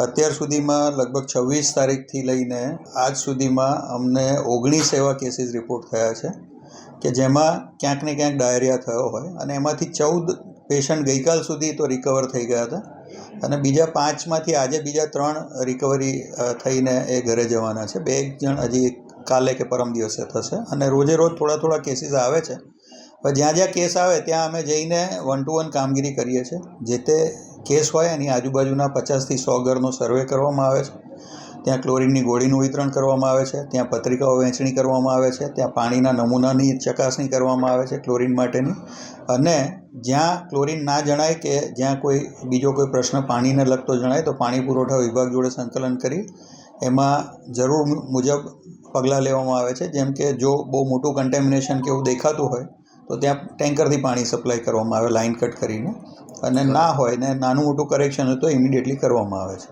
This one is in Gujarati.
અત્યાર સુધીમાં લગભગ 26 તારીખથી લઈને આજ સુધીમાં અમને 19 એવા કેસીસ રિપોર્ટ થયા છે કે જેમાં ક્યાંક ને ક્યાંક ડાયરિયા થયો હોય, અને એમાંથી 14 પેશન્ટ ગઈકાલ સુધી તો રિકવર થઈ ગયા હતા, અને બીજા 5માંથી આજે બીજા 3 રિકવરી થઈને એ ઘરે જવાના છે. 2 જણ હજી કાલે કે પરમ દિવસે થશે, અને રોજે રોજ થોડા કેસીસ આવે છે. પણ જ્યાં જ્યાં કેસ આવે ત્યાં અમે જઈને 1-to-1 કામગીરી કરીએ છીએ. જે તે કેસ હોય એની આજુબાજુના 50થી 100 ઘરનો સર્વે કરવામાં આવે છે. ત્યાં ક્લોરીનની ગોળીનું વિતરણ કરવામાં આવે છે, ત્યાં પત્રિકાઓ વહેંચણી કરવામાં આવે છે, ત્યાં પાણીના નમૂનાની ચકાસણી કરવામાં આવે છે ક્લોરીન માટેની, અને જ્યાં ક્લોરીન ના જણાય કે જ્યાં બીજો કોઈ પ્રશ્ન પાણીને લગતો જણાય તો પાણી પુરવઠા વિભાગ જોડે સંકલન કરી એમાં જરૂર મુજબ પગલાં લેવામાં આવે છે. જેમ કે જો બહુ મોટું કન્ટેમિનેશન કે એવું દેખાતું હોય તો ત્યાં ટેન્કરથી પાણી સપ્લાય કરવામાં આવે લાઇન કટ કરીને, અને ના હોય ને નાનું મોટું કરેક્શન હોય તો ઇમિડિયેટલી કરવામાં આવે છે.